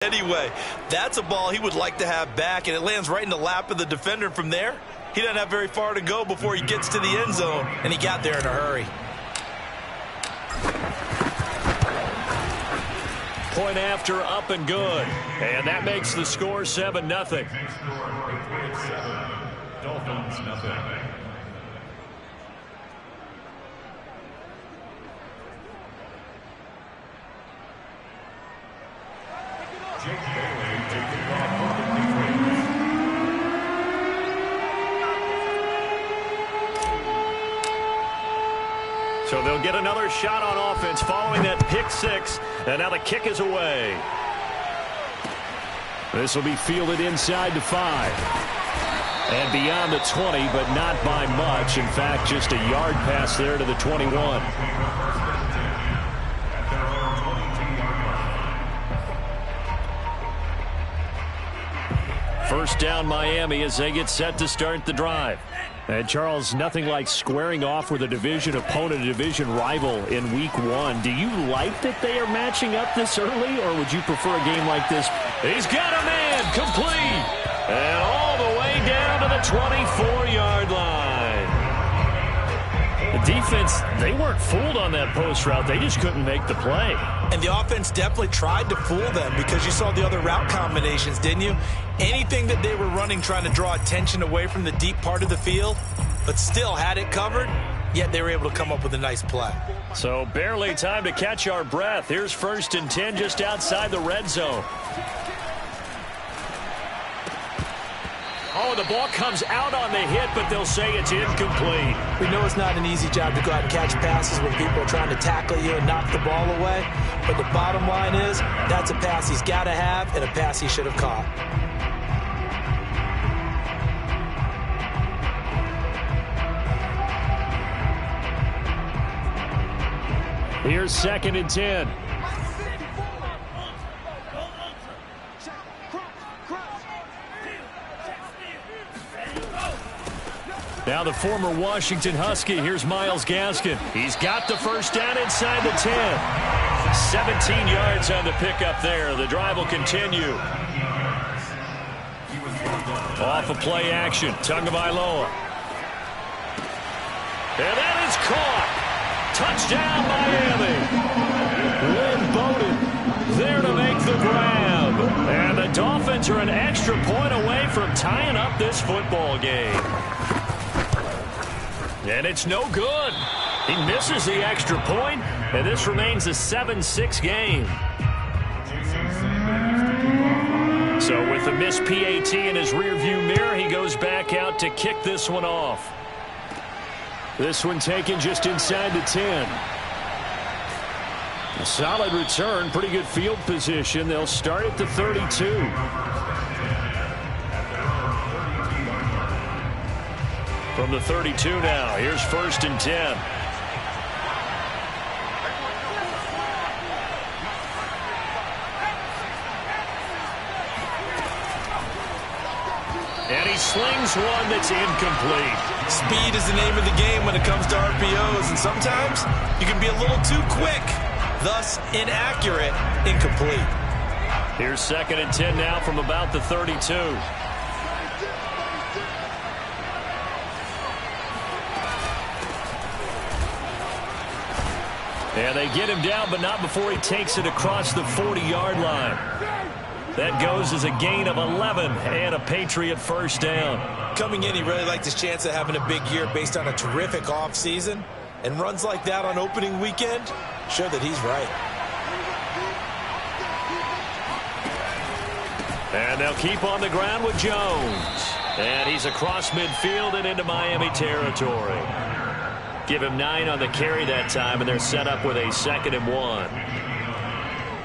Anyway, that's a ball he would like to have back, and it lands right in the lap of the defender. From there, he doesn't have very far to go before he gets to the end zone, and he got there in a hurry. Point after, up and good. And that makes the score 7-0. Dolphins, nothing. So they'll get another shot on offense following that pick six. And now the kick is away. This will be fielded inside the 5. And beyond the 20, but not by much. In fact, just a yard pass there to the 21. First down Miami as they get set to start the drive. And Charles, nothing like squaring off with a division opponent, a division rival in week 1. Do you like that they are matching up this early, or would you prefer a game like this? He's got a man, complete, and all the way down to the 24-yard line. The defense, they weren't fooled on that post route. They just couldn't make the play. And the offense definitely tried to fool them because you saw the other route combinations, didn't you? Anything that they were running trying to draw attention away from the deep part of the field, but still had it covered, yet they were able to come up with a nice play. So barely time to catch our breath. Here's 1st and 10 just outside the red zone. Oh, the ball comes out on the hit, but they'll say it's incomplete. We know it's not an easy job to go out and catch passes when people are trying to tackle you and knock the ball away, but the bottom line is that's a pass he's got to have and a pass he should have caught. Here's 2nd and 10. Now the former Washington Husky. Here's Myles Gaskin. He's got the first down inside the 10. 17 yards on the pickup there. The drive will continue. Off of play action. Tagovailoa. And that is caught. Touchdown, Miami. Lynn Bowden there to make the grab. And the Dolphins are an extra point away from tying up this football game. And it's no good. He misses the extra point, and this remains a 7-6 game. So with the missed PAT in his rearview mirror, he goes back out to kick this one off. This one taken just inside the 10. A solid return, pretty good field position. They'll start at the 32. From the 32 now, here's 1st and 10. And he slings one that's incomplete. Speed is the name of the game when it comes to RPOs, and sometimes you can be a little too quick, thus inaccurate, incomplete. Here's 2nd and 10 now from about the 32. And they get him down, but not before he takes it across the 40-yard line. That goes as a gain of 11 and a Patriot first down. Coming in, he really liked his chance of having a big year based on a terrific offseason. And runs like that on opening weekend show that he's right. And they'll keep on the ground with Jones. And he's across midfield and into Miami territory. Give him 9 on the carry that time, and they're set up with a 2nd and 1.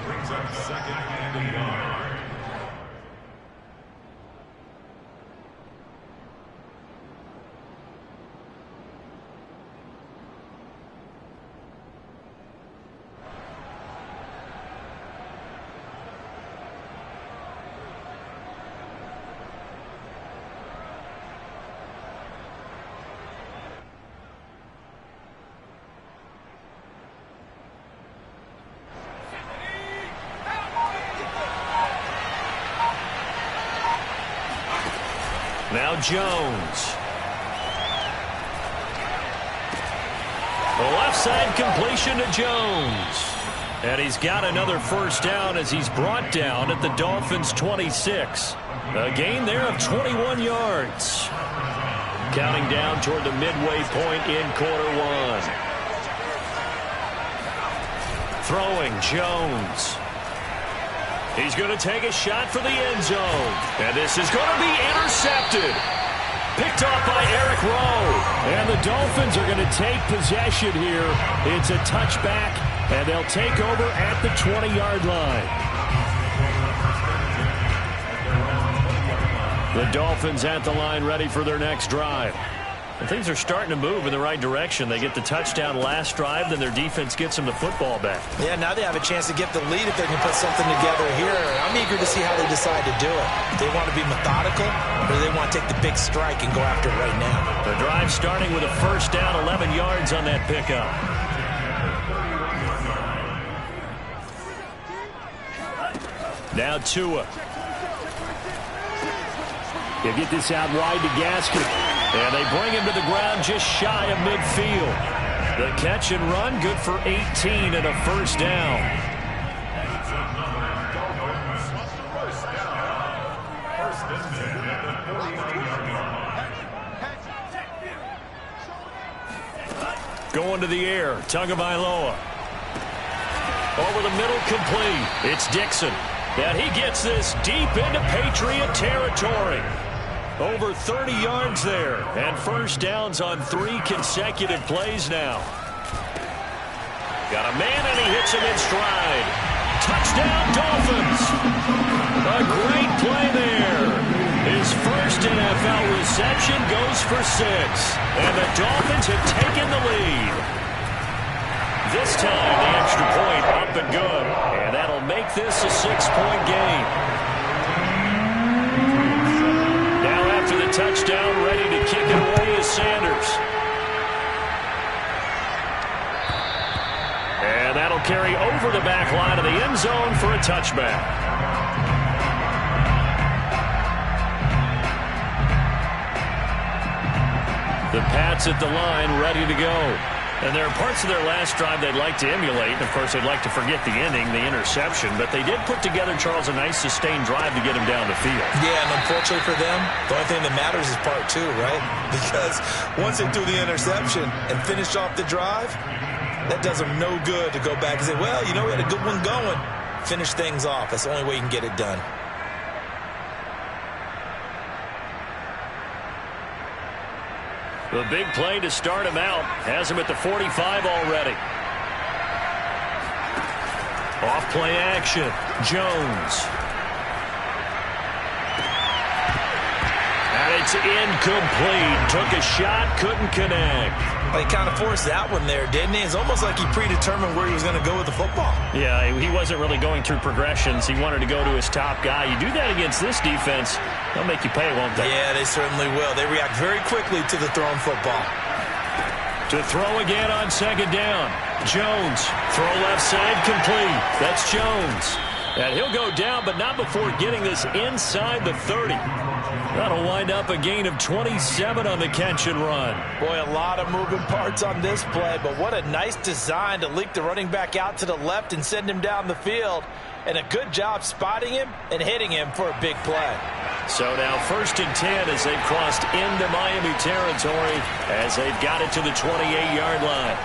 Brings up 2nd and 1. Now Jones. The left side completion to Jones. And he's got another first down as he's brought down at the Dolphins' 26. A gain there of 21 yards. Counting down toward the midway point in quarter one. Throwing Jones. He's going to take a shot for the end zone. And this is going to be intercepted. Picked off by Eric Rowe. And the Dolphins are going to take possession here. It's a touchback, and they'll take over at the 20-yard line. The Dolphins at the line ready for their next drive. And things are starting to move in the right direction. They get the touchdown last drive, then their defense gets them the football back. Yeah, now they have a chance to get the lead if they can put something together here. I'm eager to see how they decide to do it. Do they want to be methodical, or do they want to take the big strike and go after it right now? The drive starting with a first down, 11 yards on that pickup. Now Tua. He'll get this out wide to Gaskin. And they bring him to the ground just shy of midfield. The catch and run, good for 18 and a first down. Going to the air, Tagovailoa. Over the middle, complete. It's Dixon. And he gets this deep into Patriot territory. Over 30 yards there, and first downs on 3 consecutive plays now. Got a man, and he hits him in stride. Touchdown, Dolphins! A great play there. His first NFL reception goes for 6, and the Dolphins have taken the lead. This time, the extra point up and good, and that'll make this a 6-point game. After the touchdown, ready to kick it away is Sanders. And that'll carry over the back line of the end zone for a touchback. The Pats at the line, ready to go. And there are parts of their last drive they'd like to emulate. Of course, they'd like to forget the ending, the interception. But they did put together, Charles, a nice sustained drive to get him down the field. Yeah, and unfortunately for them, the only thing that matters is part 2, right? Because once they do the interception and finish off the drive, that does them no good to go back and say, well, you know, we had a good one going. Finish things off. That's the only way you can get it done. The big play to start him out. Has him at the 45 already. Off play action. Jones. And it's incomplete. Took a shot, couldn't connect. Well, he kind of forced that one there, didn't he? It's almost like he predetermined where he was going to go with the football. Yeah, he wasn't really going through progressions. He wanted to go to his top guy. You do that against this defense, they'll make you pay, won't they? Yeah, they certainly will. They react very quickly to the thrown football. To throw again on second down. Jones, throw left side, complete. That's Jones. And he'll go down, but not before getting this inside the 30. That'll wind up a gain of 27 on the catch and run. Boy, a lot of moving parts on this play, but what a nice design to leak the running back out to the left and send him down the field. And a good job spotting him and hitting him for a big play. So now 1st and 10 as they've crossed into Miami territory as they've got it to the 28-yard line.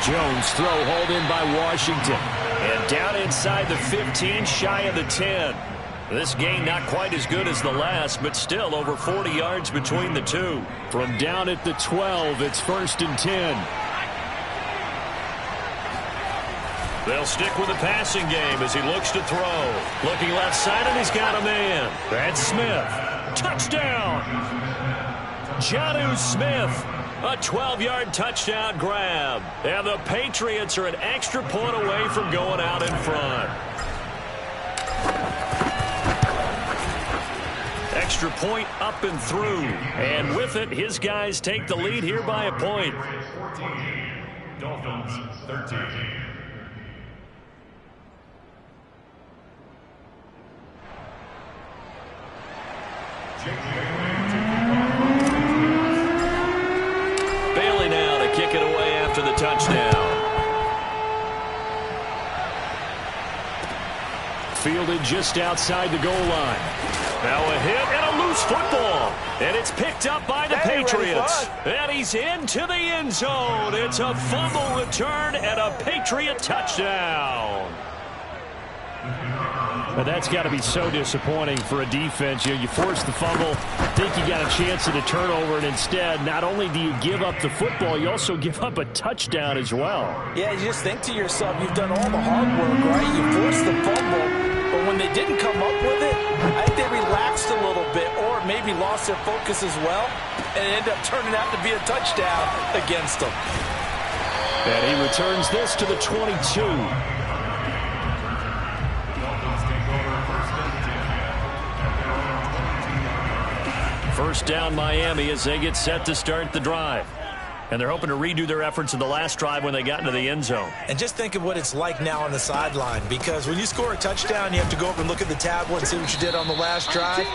Jones throw hauled in by Washington. And down inside the 15, shy of the 10. This gain not quite as good as the last, but still over 40 yards between the two. From down at the 12, it's 1st and 10. They'll stick with the passing game as he looks to throw. Looking left side, and he's got a man. That's Smith. Touchdown! Jonnu Smith. A 12-yard touchdown grab. And the Patriots are an extra point away from going out in front. Extra point up and through. And with it, his guys take the lead here by a point. 14, Dolphins 13. Bailey now to kick it away after the touchdown. Fielded just outside the goal line. Now a hit and a loose football. And it's picked up by the Patriots. And he's into the end zone. It's a fumble return and a Patriot touchdown. But that's got to be so disappointing for a defense. You force the fumble, think you got a chance at a turnover, and instead, not only do you give up the football, you also give up a touchdown as well. Yeah, you just think to yourself, you've done all the hard work, right? You forced the fumble, but when they didn't come up with it, I think they relaxed a little bit or maybe lost their focus as well, and it ended up turning out to be a touchdown against them. And he returns this to the 22. First down Miami as they get set to start the drive. And they're hoping to redo their efforts in the last drive when they got into the end zone. And just think of what it's like now on the sideline, because when you score a touchdown, you have to go over and look at the tablet and see what you did on the last drive.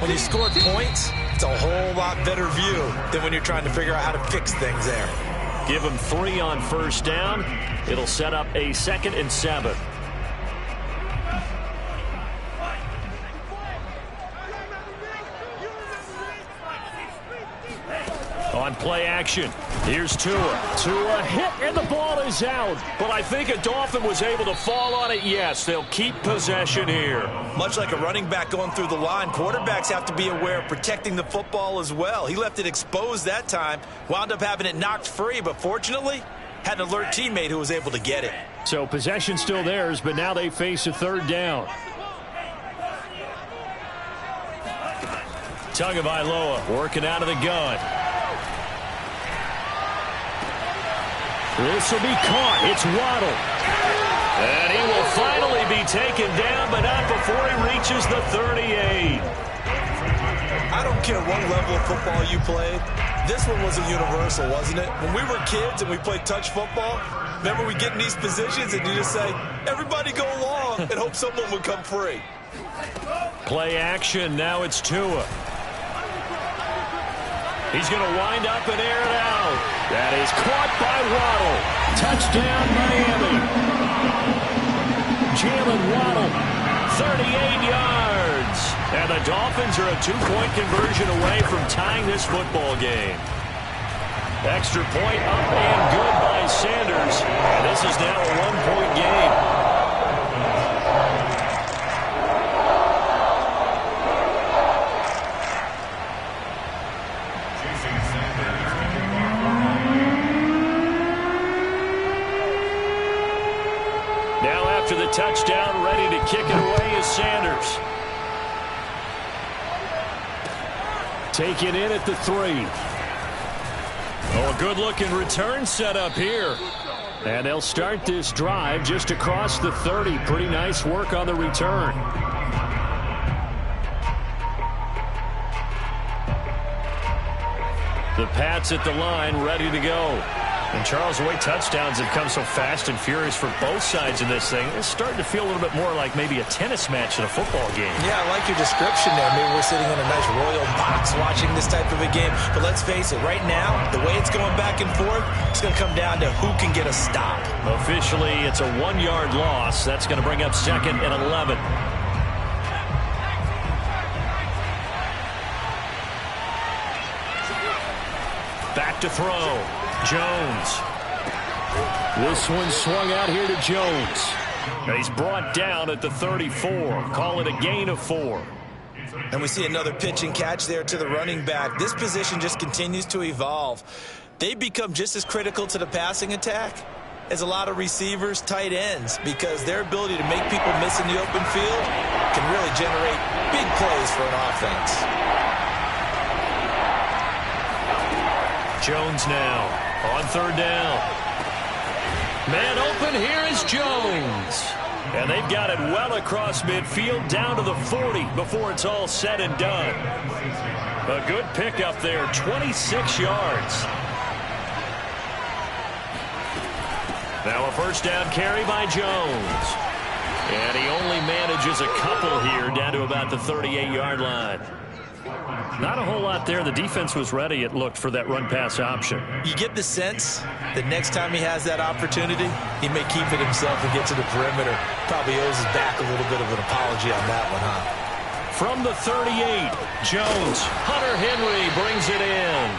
When you scored points, it's a whole lot better view than when you're trying to figure out how to fix things there. Give them 3 on first down. It'll set up a 2nd and 7. On play action, here's Tua. Tua hit, and the ball is out. But I think a Dolphin was able to fall on it. Yes, they'll keep possession here. Much like a running back going through the line, quarterbacks have to be aware of protecting the football as well. He left it exposed that time, wound up having it knocked free, but fortunately, had an alert teammate who was able to get it. So possession still theirs, but now they face a 3rd down. Tagovailoa working out of the gun. This will be caught. It's Waddle. And he will finally be taken down, but not before he reaches the 38. I don't care what level of football you played. This one was a universal, wasn't it? When we were kids and we played touch football, remember we get in these positions and you just say, everybody go along, and hope someone would come free. Play action. Now it's Tua. He's going to wind up and air it out. That is caught by Waddle. Touchdown, Miami. Jalen Waddle, 38 yards. And the Dolphins are a 2-point conversion away from tying this football game. Extra point up and good by Sanders. And this is now a 1-point game. After the touchdown, ready to kick it away is Sanders. Taken in at the 3. Oh, a good-looking return set up here. And they'll start this drive just across the 30. Pretty nice work on the return. The Pats at the line, ready to go. And Charles, the way touchdowns have come so fast and furious for both sides of this thing, it's starting to feel a little bit more like maybe a tennis match than a football game. Yeah, I like your description there. Maybe we're sitting in a nice royal box watching this type of a game. But let's face it, right now, the way it's going back and forth, it's going to come down to who can get a stop. Officially, it's a 1-yard loss. That's going to bring up 2nd and 11. Back to throw. Jones. This one swung out here to Jones. And he's brought down at the 34. Call it a gain of 4. And we see another pitch and catch there to the running back. This position just continues to evolve. They become just as critical to the passing attack as a lot of receivers, tight ends, because their ability to make people miss in the open field can really generate big plays for an offense. Jones now. On 3rd down. Man open, here is Jones. And they've got it well across midfield down to the 40 before it's all said and done. A good pickup there, 26 yards. Now a first down carry by Jones. And he only manages a couple here down to about the 38-yard line. Not a whole lot there. The defense was ready, it looked, for that run-pass option. You get the sense that next time he has that opportunity, he may keep it himself and get to the perimeter. Probably owes his back a little bit of an apology on that one, huh? From the 38, Jones. Hunter Henry brings it in.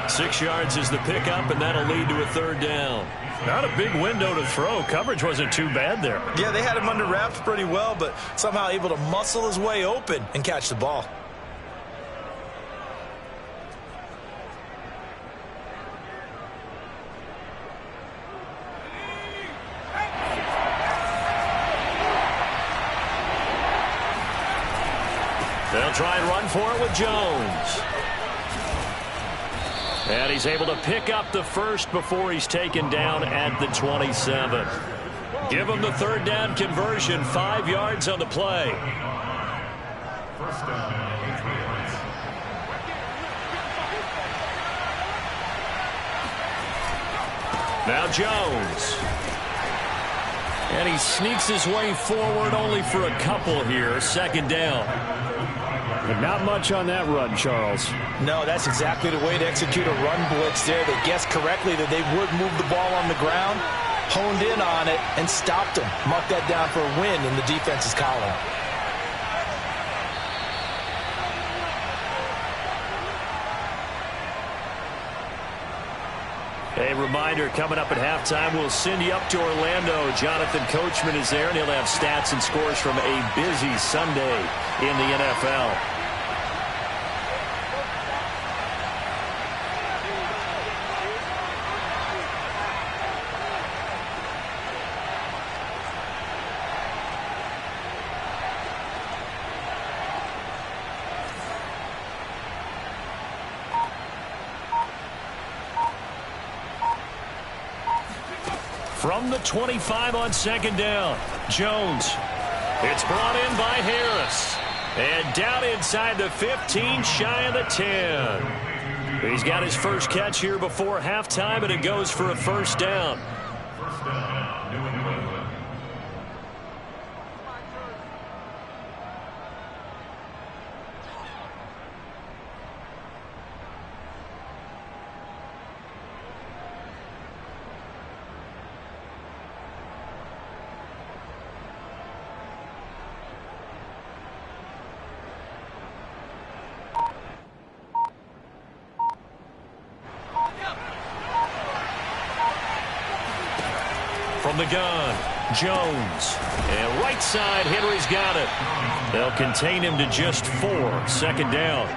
6 yards is the pickup, and that'll lead to a third down. Not a big window to throw. Coverage wasn't too bad there. Yeah, they had him under wraps pretty well, but somehow able to muscle his way open and catch the ball. They'll try and run for it with Jones. And he's able to pick up the first before he's taken down at the 27. Give him the third down conversion, 5 yards on the play. First down, Patriots. Now Jones. And he sneaks his way forward only for a couple here. Second down. But not much on that run, Charles. No, that's exactly the way to execute a run blitz there. They guessed correctly that they would move the ball on the ground, honed in on it, and stopped them. Mark that down for a win in the defense's column. A reminder, coming up at halftime, we'll send you up to Orlando. Jonathan Coachman is there, and he'll have stats and scores from a busy Sunday in the NFL. From the 25 on second down, Jones. It's brought in by Harris. And down inside the 15, shy of the 10. He's got his first catch here before halftime, and it goes for a first down. First down, New England. From the gun, Jones. And right side, Henry's got it. They'll contain him to just 4. Second down.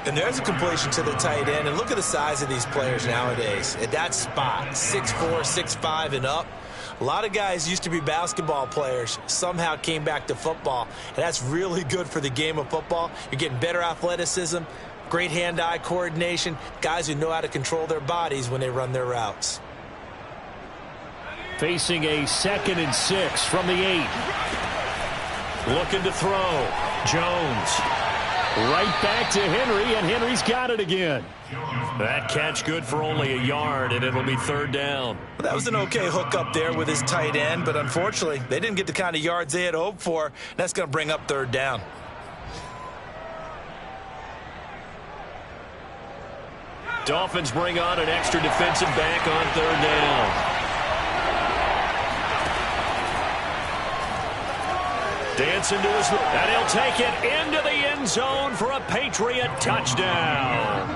And there's a completion to the tight end. And look at the size of these players nowadays. At that spot, 6'4", 6'5", and up. A lot of guys used to be basketball players, somehow came back to football. And that's really good for the game of football. You're getting better athleticism, great hand-eye coordination, guys who know how to control their bodies when they run their routes. Facing a 2nd and 6 from the 8. Looking to throw. Jones. Right back to Henry, and Henry's got it again. That catch good for only a yard, and it'll be third down. That was an okay hook up there with his tight end, but unfortunately, they didn't get the kind of yards they had hoped for. That's going to bring up third down. Dolphins bring on an extra defensive back on third down. Dancing to his, and he'll take it into the end zone for a Patriot touchdown.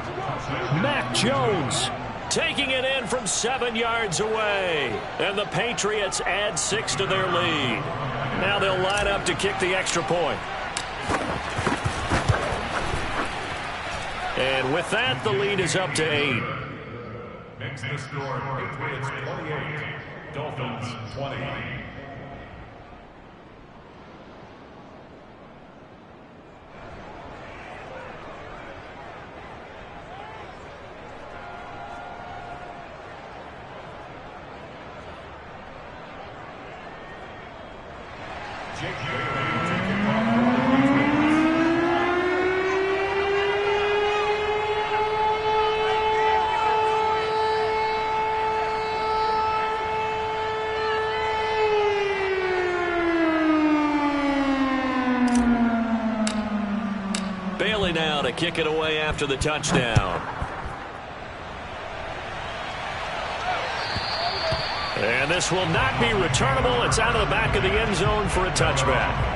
Mac Jones taking it in from 7 yards away. And the Patriots add 6 to their lead. Now they'll line up to kick the extra point. And with that, the lead is up to 8. Makes the score Patriots 28, Dolphins 20. Jake Bailey taking off for the kick it away after the touchdown. And this will not be returnable. It's out of the back of the end zone for a touchback.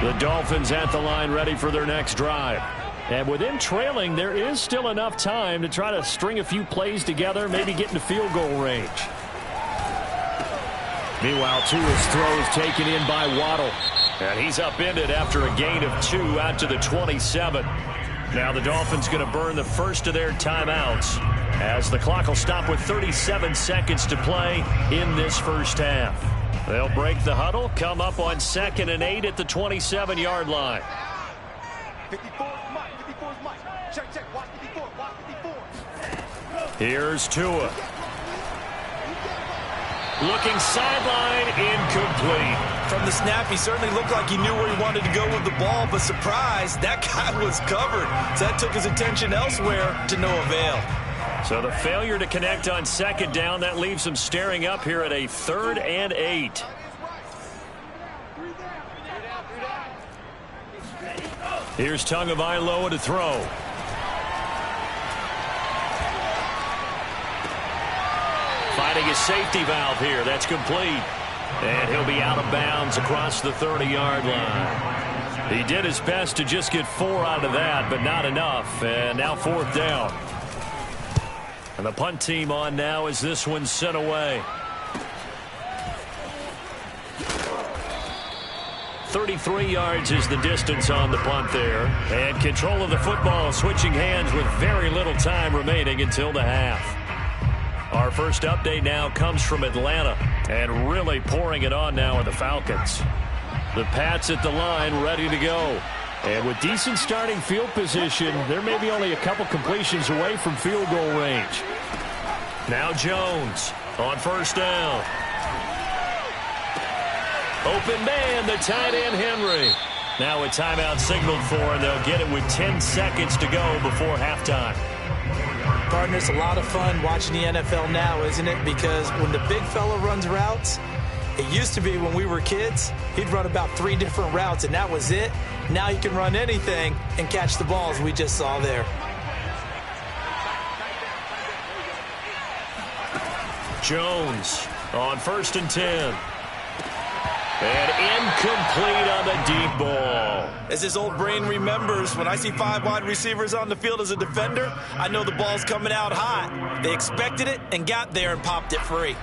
The Dolphins at the line ready for their next drive. And with them trailing, there is still enough time to try to string a few plays together, maybe get into field goal range. Meanwhile, Tua's throw is taken in by Waddle. And he's upended after a gain of 2 out to the 27. Now the Dolphins going to burn the first of their timeouts as the clock will stop with 37 seconds to play in this first half. They'll break the huddle, come up on 2nd and 8 at the 27-yard line. 54 is Mike. 54 is Mike. Check. Watch 54. Watch 54. Here's Tua. Looking sideline, incomplete. From the snap, he certainly looked like he knew where he wanted to go with the ball, but surprise, that guy was covered. So that took his attention elsewhere to no avail. So the failure to connect on 2nd down, that leaves him staring up here at a 3rd and 8. Here's Tagovailoa to throw. Finding his safety valve here. That's complete. And he'll be out of bounds across the 30-yard line. He did his best to just get 4 out of that, but not enough. And now 4th down. And the punt team on now as this one's sent away. 33 yards is the distance on the punt there. And control of the football switching hands with very little time remaining until the half. Our first update now comes from Atlanta. And really pouring it on now are the Falcons. The Pats at the line ready to go. And with decent starting field position, there may be only a couple completions away from field goal range. Now Jones on 1st down. Open man, the tight end Henry. Now a timeout signaled for, and they'll get it with 10 seconds to go before halftime. Partner, it's a lot of fun watching the NFL now, isn't it? Because when the big fella runs routes, it used to be when we were kids, he'd run about 3 different routes, and that was it. Now he can run anything and catch the balls we just saw there. Jones on 1st and 10. And incomplete on the deep ball. As his old brain remembers, when I see 5 wide receivers on the field as a defender, I know the ball's coming out hot. They expected it and got there and popped it free.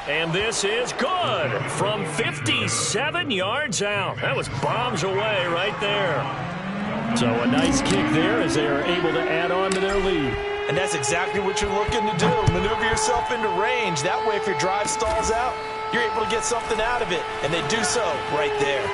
And this is good from 57 yards out. That was bombs away right there. So a nice kick there as they are able to add on to their lead. And that's exactly what you're looking to do. Maneuver yourself into range. That way, if your drive stalls out, you're able to get something out of it. And they do so right there.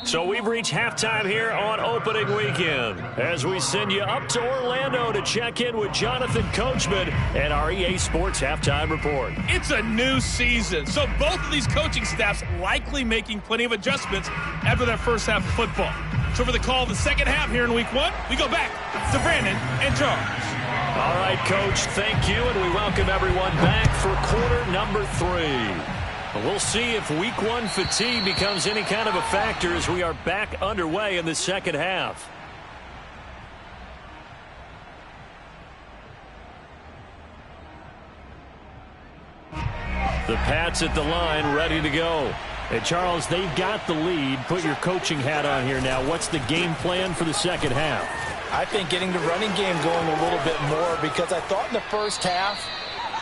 So we've reached halftime here on opening weekend as we send you up to Orlando to check in with Jonathan Coachman and our EA Sports Halftime Report. It's a new season, so both of these coaching staffs likely making plenty of adjustments after that first half of football. So for the call of the second half here in Week 1, we go back to Brandon and Charles. All right, Coach, thank you, and we welcome everyone back for quarter number 3. We'll see if Week 1 fatigue becomes any kind of a factor as we are back underway in the second half. The Pats at the line ready to go. And Charles, they've got the lead. Put your coaching hat on here now. What's the game plan for the second half? I think getting the running game going a little bit more, because I thought in the first half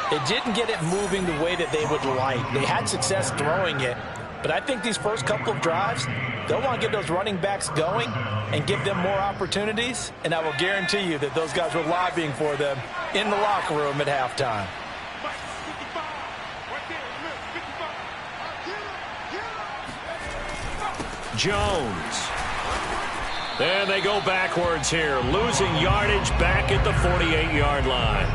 they didn't get it moving the way that they would like. They had success throwing it, but I think these first couple of drives, they'll want to get those running backs going and give them more opportunities, and I will guarantee you that those guys were lobbying for them in the locker room at halftime. Jones. And they go backwards here, losing yardage back at the 48-yard line.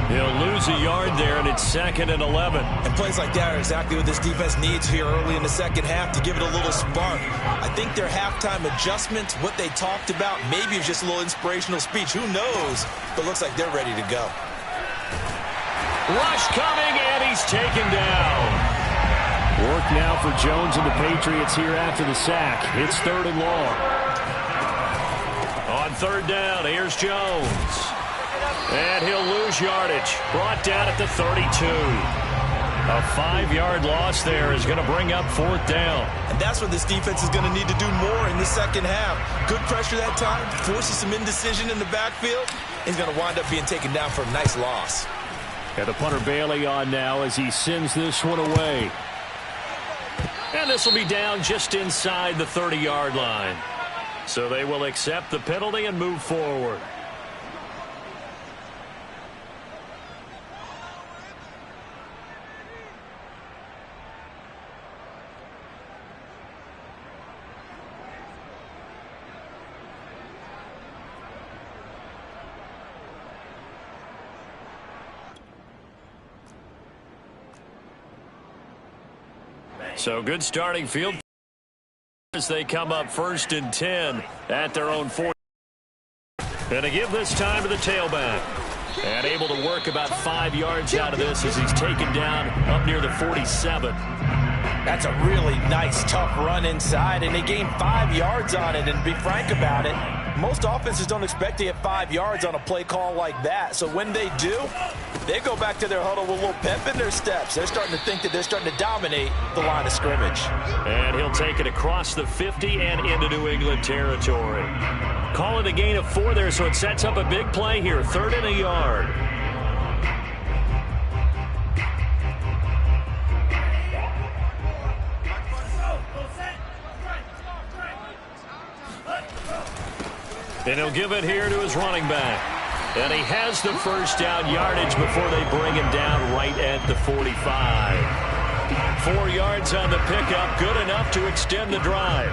He'll lose a yard there, and it's 2nd and 11. And plays like that are exactly what this defense needs here early in the second half to give it a little spark. I think their halftime adjustments, what they talked about, maybe it's just a little inspirational speech. Who knows? But looks like they're ready to go. Rush coming, and he's taken down. Work now for Jones and the Patriots here after the sack. It's 3rd and long. On 3rd down, here's Jones. And he'll lose yardage. Brought down at the 32. A 5-yard loss there is going to bring up 4th down. And that's what this defense is going to need to do more in the second half. Good pressure that time, forces some indecision in the backfield. He's going to wind up being taken down for a nice loss. Got the punter Bailey on now as he sends this one away. And this will be down just inside the 30-yard line. So they will accept the penalty and move forward. So good starting field as they come up 1st and 10 at their own 40. And to give this time to the tailback. And able to work about 5 yards out of this as he's taken down up near the 47. That's a really nice, tough run inside, and they gained 5 yards on it. And to be frank about it, most offenses don't expect to get 5 yards on a play call like that. So when they do, they go back to their huddle with a little pep in their steps. They're starting to think that they're starting to dominate the line of scrimmage. And he'll take it across the 50 and into New England territory. Call it a gain of 4 there, so it sets up a big play here. 3rd and a yard. And he'll give it here to his running back. And he has the 1st down yardage before they bring him down right at the 45. 4 yards on the pickup, good enough to extend the drive.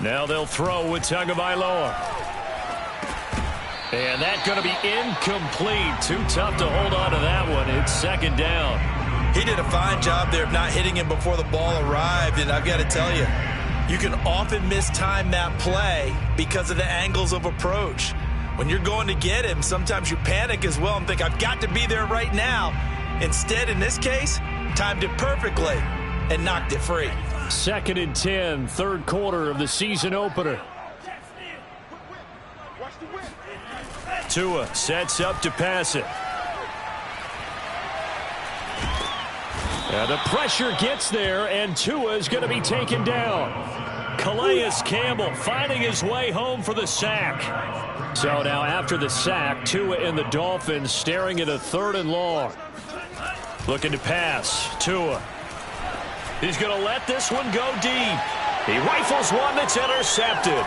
Now they'll throw with Tagovailoa. And that's going to be incomplete. Too tough to hold on to that one. It's 2nd down. He did a fine job there of not hitting him before the ball arrived. And I've got to tell you, you can often mistime that play because of the angles of approach. When you're going to get him, sometimes you panic as well and think, I've got to be there right now. Instead, in this case, timed it perfectly and knocked it free. 2nd and 10, 3rd quarter of the season opener. Tua sets up to pass it. The pressure gets there, and Tua is going to be taken down. Calais Campbell finding his way home for the sack. So now after the sack, Tua and the Dolphins staring at a 3rd and long. Looking to pass. Tua. He's going to let this one go deep. He rifles one that's intercepted.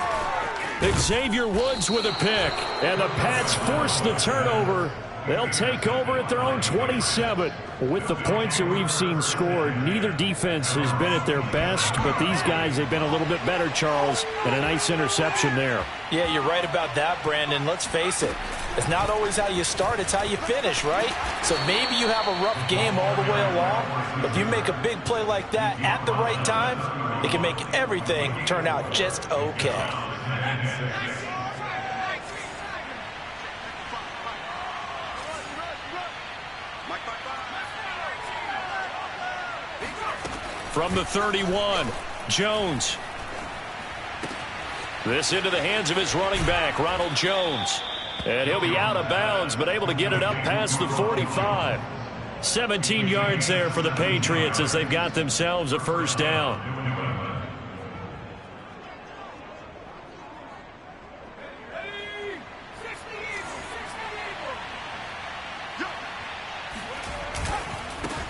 Xavier Woods with a pick. And the Pats force the turnover. They'll take over at their own 27. With the points that we've seen scored, neither defense has been at their best, but these guys have been a little bit better, Charles, and a nice interception there. Yeah, you're right about that, Brandon. Let's face it. It's not always how you start, it's how you finish, right? So maybe you have a rough game all the way along, but if you make a big play like that at the right time, it can make everything turn out just okay. From the 31, Jones. This into the hands of his running back, Ronald Jones. And he'll be out of bounds, but able to get it up past the 45. 17 yards there for the Patriots as they've got themselves a 1st down.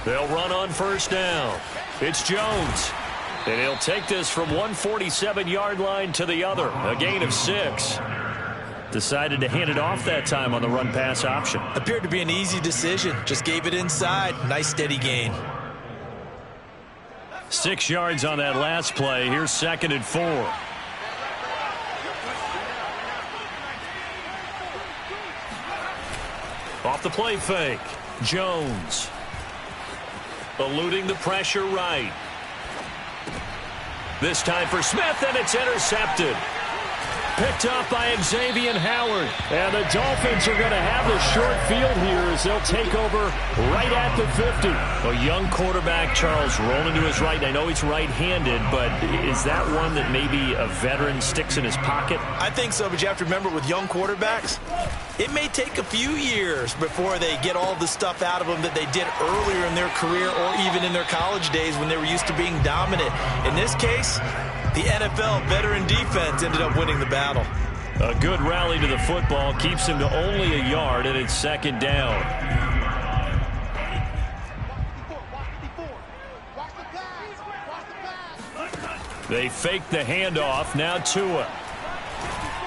They'll run on 1st down. It's Jones. And he'll take this from 147-yard line to the other. A gain of 6. Decided to hand it off that time on the run-pass option. Appeared to be an easy decision. Just gave it inside. Nice steady gain. 6 yards on that last play. Here's 2nd and 4. Off the play fake. Jones. Eluding the pressure right. This time for Smith, and it's intercepted. Picked up by Xavier Howard. And the Dolphins are going to have the short field here as they'll take over right at the 50. A young quarterback, Charles, rolling to his right. And I know he's right-handed, but is that one that maybe a veteran sticks in his pocket? I think so, but you have to remember with young quarterbacks, it may take a few years before they get all the stuff out of them that they did earlier in their career or even in their college days when they were used to being dominant. In this case, the NFL veteran defense ended up winning the battle. A good rally to the football keeps him to only a yard, and it's 2nd down. They fake the handoff. Now Tua.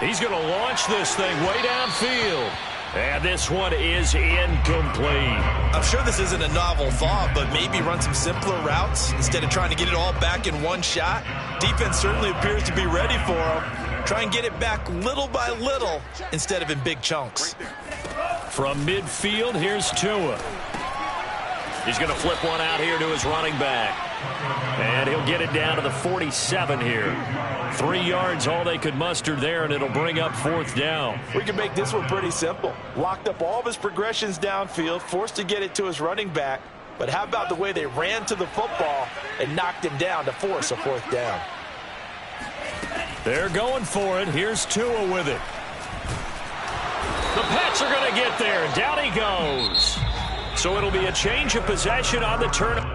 He's going to launch this thing way downfield. And this one is incomplete. I'm sure this isn't a novel thought, but maybe run some simpler routes instead of trying to get it all back in one shot. Defense certainly appears to be ready for him. Try and get it back little by little instead of in big chunks. From midfield, here's Tua. He's going to flip one out here to his running back. And he'll get it down to the 47 here. 3 yards all they could muster there, and it'll bring up 4th down. We can make this one pretty simple. Locked up all of his progressions downfield, forced to get it to his running back. But how about the way they ran to the football and knocked him down to force a 4th down? They're going for it. Here's Tua with it. The Pats are going to get there. Down he goes. So it'll be a change of possession on the turn.